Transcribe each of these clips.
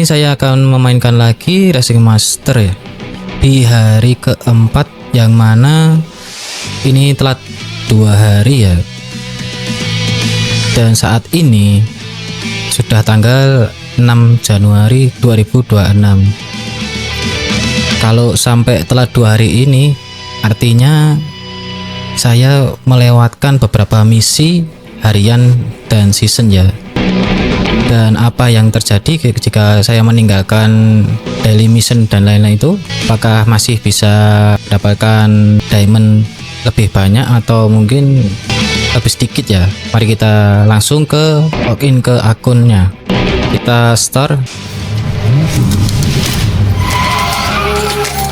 ini saya akan memainkan lagi Racing Master ya, di hari keempat, yang mana ini telat 2 hari ya. Dan saat ini sudah tanggal 6 Januari 2026. Kalau sampai telat 2 hari ini, artinya saya melewatkan beberapa misi harian dan season ya. Dan apa yang terjadi jika saya meninggalkan daily mission dan lain-lain itu, apakah masih bisa dapatkan diamond lebih banyak atau mungkin lebih sedikit ya. Mari kita langsung ke login ke akunnya. Kita start.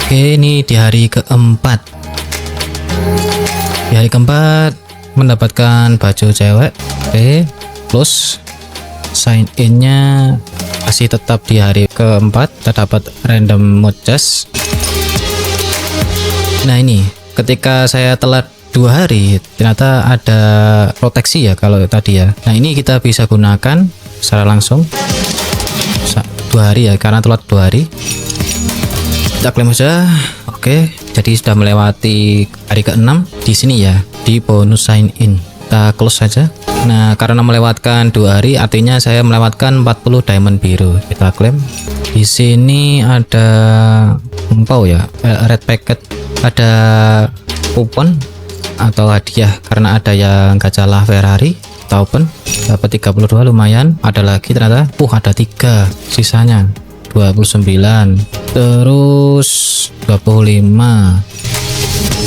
Oke, ini di hari keempat. Di hari keempat mendapatkan baju cewek. Oke, plus sign in nya masih tetap di hari keempat, kita dapat random mode chest. Nah, ini ketika saya telat 2 hari ternyata ada proteksi ya kalau tadi ya. Nah, ini kita bisa gunakan secara langsung 2 hari ya, karena telat 2 hari. Kita klaim saja. Oke, jadi sudah melewati hari ke-6 di sini ya, di bonus sign in. Kita close saja. Nah, karena melewatkan 2 hari artinya saya melewatkan 40 diamond biru. Kita klaim. Di sini ada empau ya, red packet, ada kupon atau hadiah karena ada yang gacha Ferrari. Kita open, dapat 32 lumayan. Ada lagi ternyata, ada 3 sisanya 29, terus 25.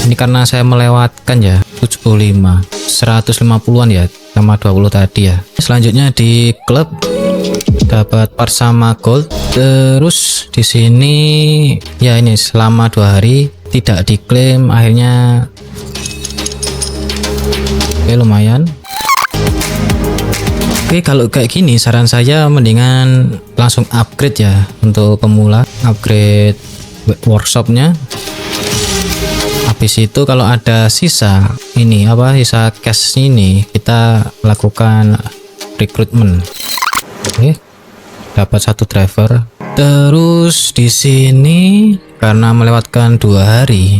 Ini karena saya melewatkan ya 75, 150-an ya sama 20 tadi ya. Selanjutnya di klub dapat par sama gold. Terus di sini ya, ini selama 2 hari tidak diklaim, akhirnya lumayan. Oke, kalau kayak gini saran saya mendingan langsung upgrade ya untuk pemula, upgrade workshopnya. Habis itu kalau ada sisa ini sisa cash ini, kita lakukan rekrutmen. Oke, dapat 1 driver. Terus di sini karena melewatkan 2 hari.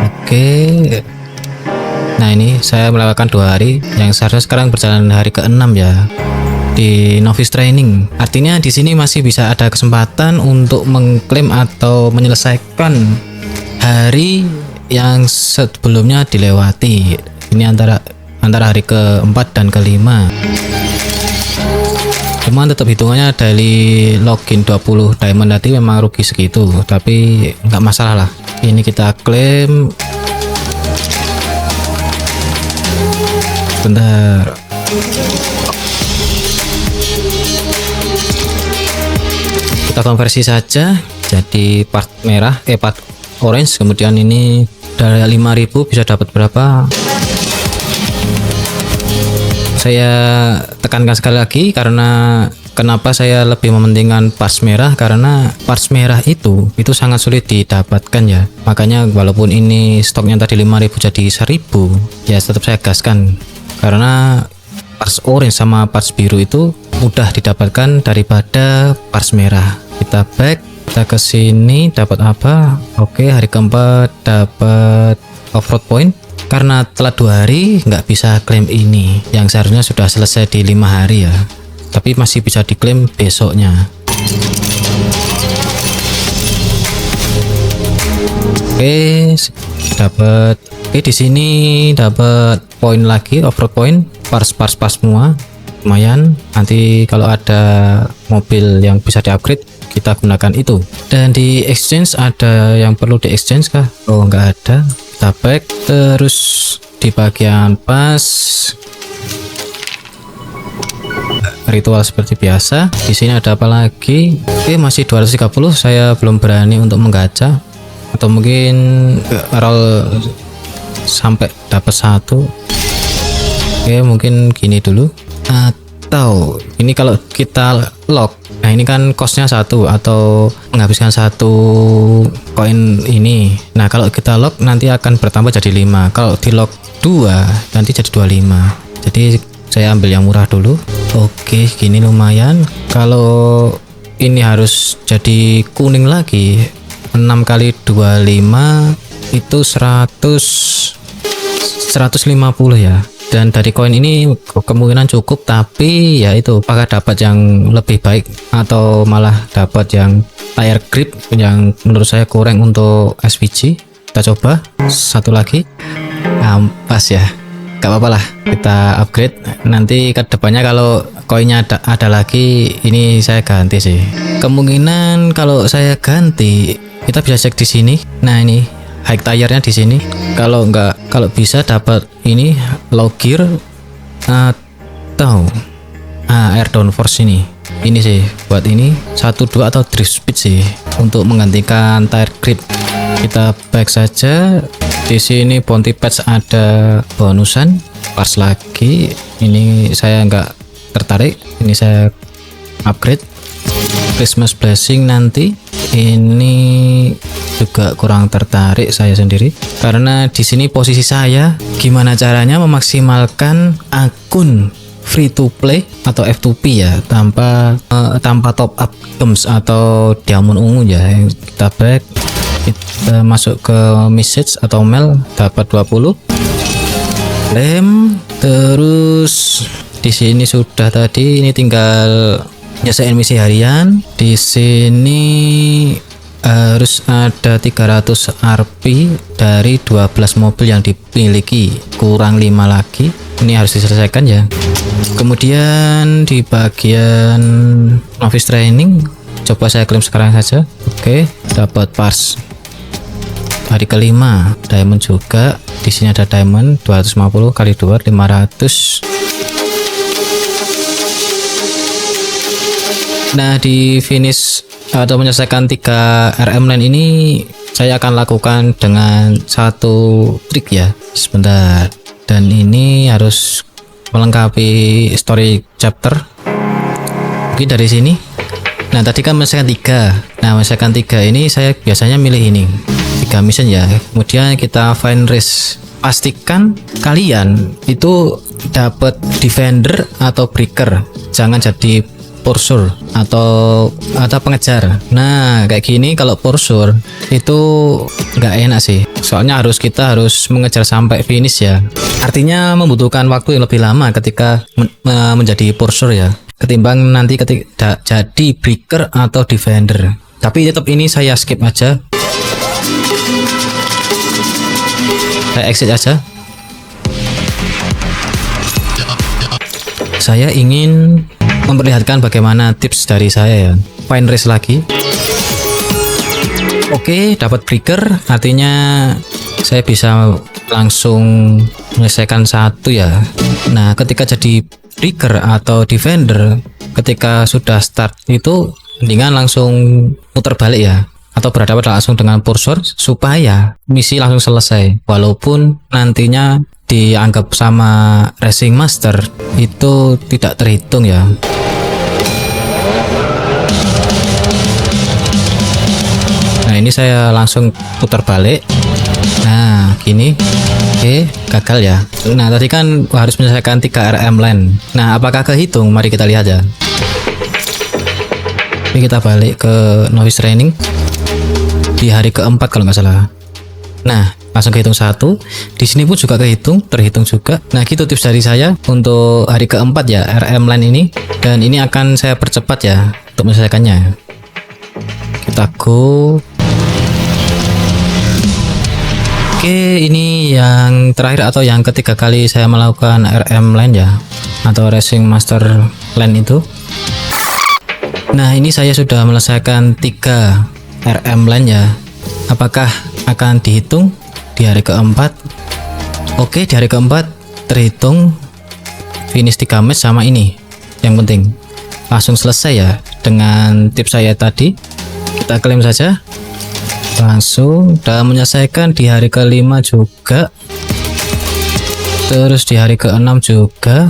Oke. Nah, ini saya melewatkan 2 hari, yang seharusnya sekarang berjalan hari ke-6 ya, di novice training. Artinya di sini masih bisa ada kesempatan untuk mengklaim atau menyelesaikan hari yang sebelumnya dilewati. Ini antara hari ke-4 dan ke-5. Cuman tetap hitungannya dari login 20 diamond tadi memang rugi segitu, tapi nggak masalah lah. Ini kita klaim. Bentar. Kita konversi saja jadi part merah, part orange, kemudian ini dari 5.000 bisa dapat berapa? Saya tekankan sekali lagi karena kenapa saya lebih mementingkan pas merah, karena pas merah itu sangat sulit didapatkan ya. Makanya walaupun ini stoknya tadi 5.000 jadi 1.000, ya tetap saya gaskan, karena parts orange sama parts biru itu mudah didapatkan daripada parts merah. Kita back, kita ke sini dapat apa? Oke, hari keempat dapat off-road point. Karena telat 2 hari nggak bisa klaim ini, yang seharusnya sudah selesai di 5 hari ya, tapi masih bisa diklaim besoknya. Oke, dapat. Oke, di sini dapat poin lagi, off-road point, pas semua, lumayan. Nanti kalau ada mobil yang bisa di-upgrade, kita gunakan itu. Dan di exchange ada yang perlu di exchange kah? Oh, nggak ada. Kita back, terus di bagian pas ritual seperti biasa. Di sini ada apa lagi? Oke, masih 230. Saya belum berani untuk menggacha, atau mungkin roll sampai dapat 1. Oke, mungkin gini dulu, atau ini kalau kita lock. Nah, ini kan costnya 1 atau menghabiskan 1 koin ini. Nah, kalau kita lock nanti akan bertambah jadi 5. Kalau di lock 2 nanti jadi 25. Jadi Saya ambil yang murah dulu. Oke, gini lumayan. Kalau ini harus jadi kuning lagi, 6 kali 25 itu 150 ya. Dan dari koin ini kemungkinan cukup, tapi ya itu apakah dapat yang lebih baik atau malah dapat yang layar grip yang menurut saya kurang untuk SVG. Kita coba satu lagi. Pas ya, gak apa-apa lah, kita upgrade. Nanti ke depannya kalau koinnya ada lagi, ini saya ganti sih. Kemungkinan kalau saya ganti, kita bisa cek di sini. Nah ini high tire-nya di sini. Kalau bisa dapat ini low gear atau air downforce ini. Ini sih buat ini 1 2 atau drift speed sih untuk menggantikan tire grip. Kita back saja. Di sini bounty patch ada bonusan pas lagi. Ini saya nggak tertarik. Ini saya upgrade. Christmas blessing nanti. Ini juga kurang tertarik saya sendiri karena di sini posisi saya gimana caranya memaksimalkan akun free to play atau F2P ya tanpa top up gems atau diamond ungu ya. Kita back, kita masuk ke message atau mail, dapat 20 lem. Terus di sini sudah tadi, ini tinggal nyelesain misi harian. Di sini harus ada 300 Rp dari 12 mobil yang dimiliki, kurang 5 lagi. Ini harus diselesaikan ya. Kemudian di bagian novice training, coba saya klaim sekarang saja. Oke, dapat parts hari kelima, diamond juga. Di sini ada diamond 250 kali 2 500. Nah, di finish atau menyelesaikan 3 RM line ini saya akan lakukan dengan satu trik ya. Sebentar. Dan ini harus melengkapi story chapter. Mungkin dari sini. Nah, tadi kan menyelesaikan 3. Nah, menyelesaikan 3 ini saya biasanya milih ini. 3 mission ya. Kemudian kita find race. Pastikan kalian itu dapat defender atau breaker. Jangan jadi pursuer atau pengejar. Nah, kayak gini kalau pursuer itu nggak enak sih. Soalnya kita harus mengejar sampai finish ya. Artinya membutuhkan waktu yang lebih lama ketika menjadi pursuer ya. Ketimbang nanti ketika jadi breaker atau defender. Tapi tetap ini saya skip aja. Saya exit aja. Saya ingin memperlihatkan bagaimana tips dari saya ya. Find race lagi. Oke, dapat breaker, artinya saya bisa langsung menyelesaikan satu ya. Nah, ketika jadi breaker atau defender, ketika sudah start itu mendingan langsung muter balik ya, atau berhadapan langsung dengan pursuer supaya misi langsung selesai. Walaupun nantinya dianggap sama racing master itu tidak terhitung ya. Nah, ini saya langsung putar balik. Nah, gini. Oke, gagal ya. Nah, tadi kan harus menyelesaikan 3 RM line. Nah, apakah kehitung? Mari kita lihat ya. Ini kita balik ke novice training di hari keempat kalau nggak salah. Nah, langsung kehitung 1. Di sini pun juga terhitung juga. Nah, gitu tips dari saya untuk hari keempat ya, RM line ini. Dan ini akan saya percepat ya untuk menyelesaikannya. Kita go. Oke, ini yang terakhir atau yang ketiga kali saya melakukan RM line ya, atau Racing Master Line itu. Nah, ini saya sudah menyelesaikan 3 RM line ya. Apakah akan dihitung di hari keempat? Oke, di hari keempat terhitung finish 3 match sama ini. Yang penting langsung selesai ya dengan tips saya tadi. Kita klaim saja. Langsung dan menyelesaikan di hari kelima juga, terus di hari ke-6 juga.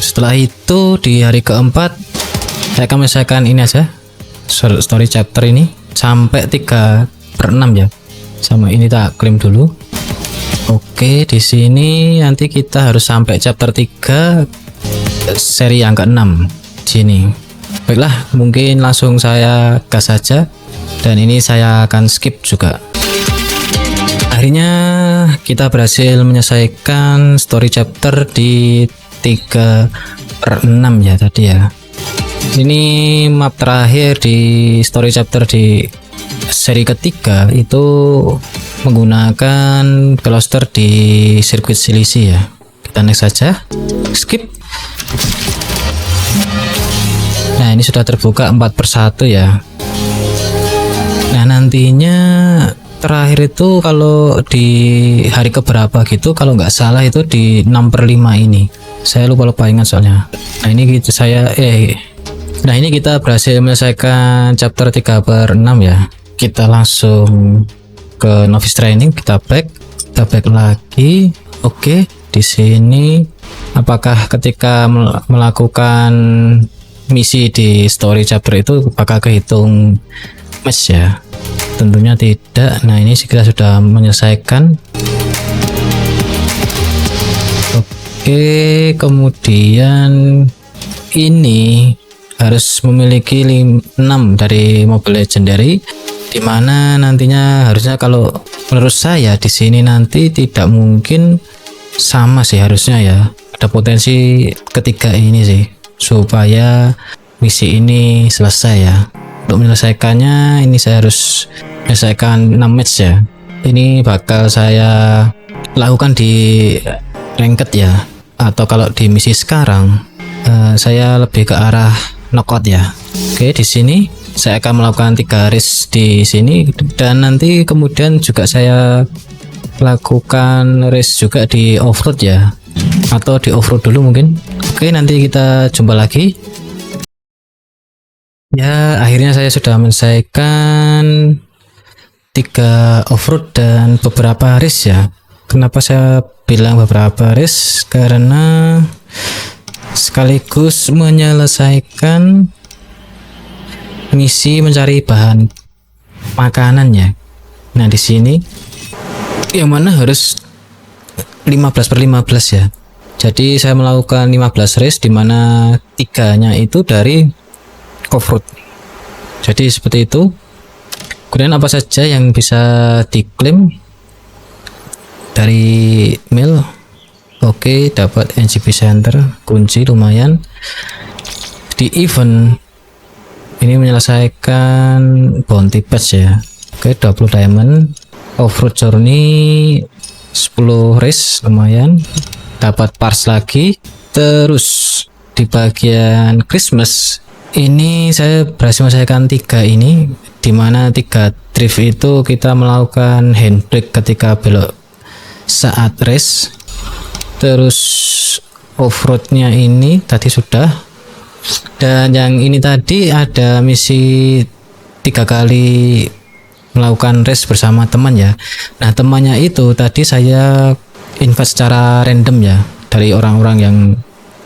Setelah itu di hari keempat saya akan menyelesaikan ini aja, story chapter ini sampai 3/6 ya. Sama ini tak klaim dulu. Oke, di sini nanti kita harus sampai chapter 3 seri yang ke-6 sini. Baiklah, mungkin langsung saya gas saja, dan ini saya akan skip juga. Akhirnya kita berhasil menyelesaikan story chapter di 3/6 ya tadi ya. Ini map terakhir di story chapter di seri ketiga itu menggunakan Veloster di sirkuit Silisi ya. Kita next saja, skip. Nah, ini sudah terbuka 4/1 ya. Nah, nantinya terakhir itu kalau di hari keberapa gitu, kalau nggak salah itu di 6/5 ini. Saya lupa ingat soalnya. Nah, ini gitu Nah, ini kita berhasil menyelesaikan chapter 3/6 ya. Kita langsung ke novice training, kita back lagi. Oke, di sini apakah ketika melakukan misi di story chapter itu apakah kehitung match ya? Tentunya tidak. Nah, ini kita sudah menyelesaikan. Oke, kemudian ini harus memiliki 6 dari mobil legendary, dimana nantinya harusnya kalau menurut saya di sini nanti tidak mungkin sama sih, harusnya ya ada potensi ketiga ini sih supaya misi ini selesai ya. Untuk menyelesaikannya ini saya harus menyelesaikan 6 match ya. Ini bakal saya lakukan di ranked ya, atau kalau di misi sekarang saya lebih ke arah knockout ya. Oke, di sini saya akan melakukan 3 race di sini, dan nanti kemudian juga saya lakukan race juga di offroad ya, atau di offroad dulu mungkin. Oke, nanti kita jumpa lagi ya. Akhirnya saya sudah menyelesaikan 3 offroad dan beberapa race ya. Kenapa saya bilang beberapa race? Karena sekaligus menyelesaikan misi mencari bahan makanannya. Nah, di sini yang mana harus 15/15 ya. Jadi saya melakukan 15 race, dimana 3-nya itu dari offroad. Jadi seperti itu. Kemudian apa saja yang bisa diklaim dari mail? Oke, dapat NGP Center, kunci lumayan. Di event ini menyelesaikan bounty patch ya. Oke, 20 diamond. Offroad journey 10 race, lumayan. Dapat parts lagi. Terus di bagian Christmas ini saya berhasil menyelesaikan 3 ini, dimana 3 drift itu kita melakukan handbrake ketika belok saat race. Terus offroadnya ini tadi sudah. Dan yang ini tadi ada misi 3 kali melakukan race bersama teman ya. Nah, temannya itu tadi saya invite secara random ya, dari orang-orang yang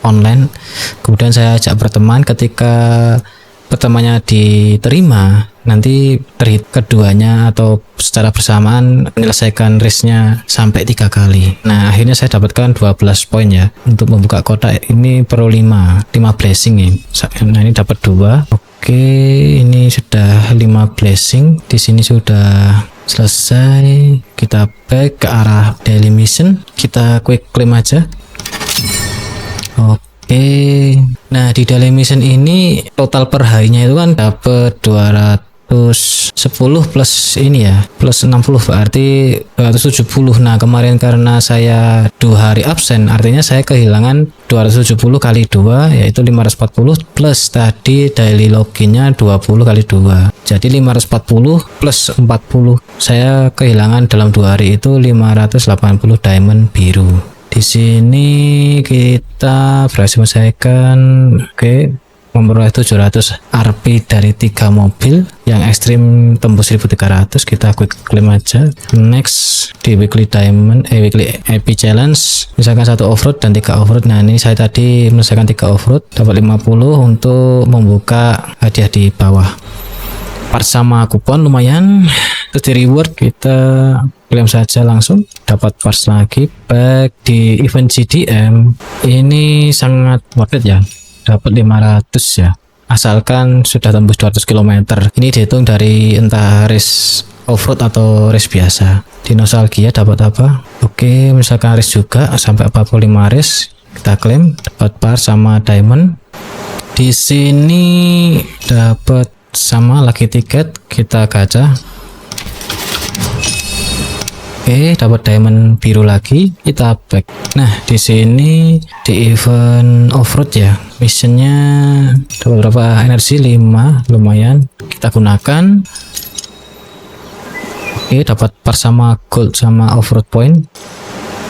online. Kemudian saya ajak berteman, ketika pertemanannya diterima, nanti terhit keduanya atau secara bersamaan menyelesaikan race-nya sampai 3 kali. Nah, akhirnya saya dapatkan 12 poin ya. Untuk membuka kotak ini perlu 5 blessing ya. Nah, ini dapat 2. Oke, ini sudah 5 blessing. Di sini sudah selesai. Kita back ke arah daily mission. Kita quick claim aja. Oke. Nah, di daily mission ini total per harinya itu kan dapat 210 plus ini ya, plus 60 berarti 270. Nah, kemarin karena saya 2 hari absen, artinya saya kehilangan 270 kali 2 yaitu 540, plus tadi daily loginnya 20 kali 2. Jadi 540 plus 40. Saya kehilangan dalam 2 hari itu 580 diamond biru. Di sini kita berhasil menyelesaikan, memperoleh 700 RP dari 3 mobil. Yang ekstrim tembus 1300, kita quick claim aja. Next di weekly diamond, weekly EP challenge, misalkan 1 offroad dan 3 offroad. Nah, ini saya tadi menyelesaikan 3 offroad, dapat 50 untuk membuka hadiah di bawah. Part sama kupon lumayan. Terus di reward kita klaim saja langsung dapat parts lagi. Back di event GDM ini sangat worth it ya, dapat 500 ya, asalkan sudah tembus 200 km. Ini dihitung dari entah race offroad atau race biasa. Di nostalgia dapat apa? Oke, misalkan race juga sampai 45 race kita klaim dapat parts sama diamond. Di sini dapat sama lagi tiket, kita gacha. Oke, dapat diamond biru lagi, kita back. Nah, di sini di event offroad ya, missionnya dapat berapa energi? 5, lumayan. Kita gunakan. Oke, dapat par sama gold sama offroad point.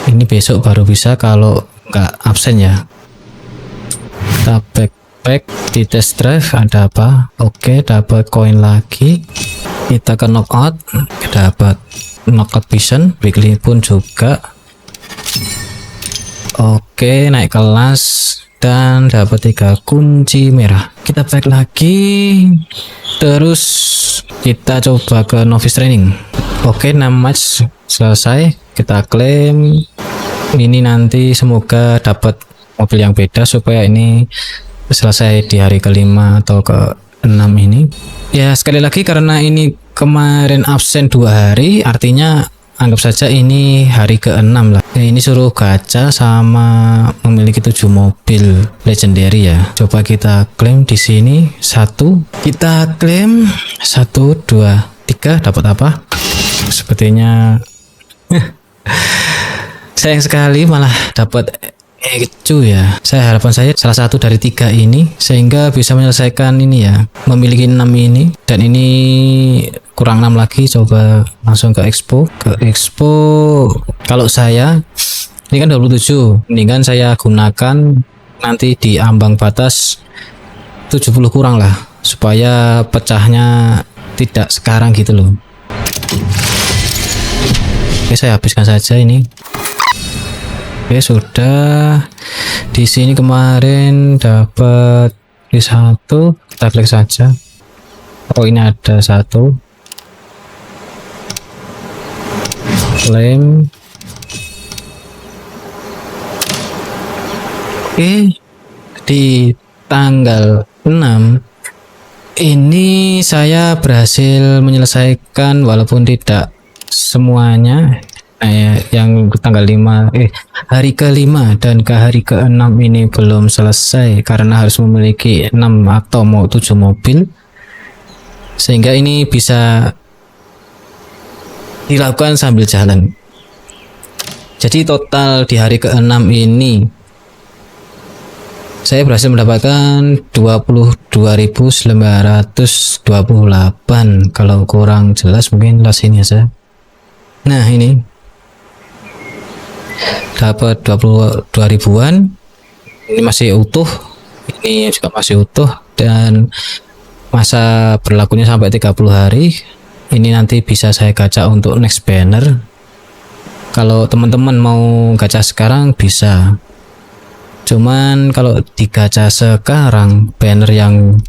Ini besok baru bisa kalau nggak absen ya. Kita back di test drive ada apa? Oke, dapat koin lagi. Kita ke knockout, dapat knockout vision, weekly pun juga. Oke, naik kelas dan dapat 3 kunci merah. Kita back lagi, terus kita coba ke novice training. Oke, 6 match selesai, kita klaim. Ini nanti semoga dapat mobil yang beda supaya ini selesai di hari ke-5 atau ke-6 ini. Ya, sekali lagi karena ini kemarin absen 2 hari, artinya anggap saja ini hari ke-6 lah. Ya, ini suruh gacha sama memiliki 7 mobil legendary ya. Coba kita klaim di sini 1. Kita klaim 1 2 3 dapat apa? Sepertinya sayang sekali malah dapat Ecu ya. Harapan saya salah satu dari 3 ini sehingga bisa menyelesaikan ini ya, memiliki 6 ini, dan ini kurang 6 lagi. Coba langsung ke expo. Kalau saya ini kan 27, mendingan saya gunakan nanti di ambang batas 70 kurang lah, supaya pecahnya tidak sekarang gitu loh. Oke, saya habiskan saja ini. Oke, sudah. Di sini kemarin dapat di 1, kita klik saja. Oh, ini ada 1. Klaim. Oke, di tanggal 6 ini saya berhasil menyelesaikan walaupun tidak semuanya. Yang tanggal 5 hari ke-5 dan ke hari ke-6 ini belum selesai karena harus memiliki 6 atau 7 mobil, sehingga ini bisa dilakukan sambil jalan. Jadi total di hari ke-6 ini saya berhasil mendapatkan 22.928. Kalau kurang jelas mungkin las ini aja. Nah, ini dapat 22 ribuan. Ini masih utuh, ini juga masih utuh, dan masa berlakunya sampai 30 hari. Ini nanti bisa saya gacha untuk next banner. Kalau teman-teman mau gacha sekarang bisa, cuman kalau digacha sekarang banner yang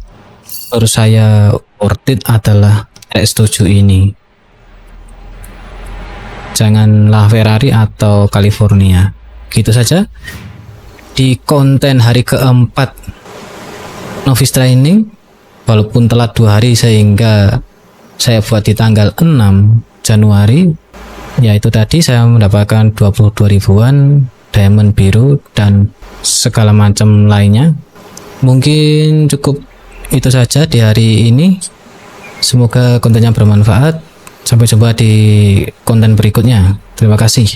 menurut saya worth it adalah RX7 ini. Janganlah Ferrari atau California. Gitu saja di konten hari keempat novice training, walaupun telat 2 hari sehingga saya buat di tanggal 6 Januari. Yaitu tadi saya mendapatkan 22 ribuan diamond biru dan segala macam lainnya. Mungkin cukup itu saja di hari ini. Semoga kontennya bermanfaat. Sampai jumpa di konten berikutnya. Terima kasih.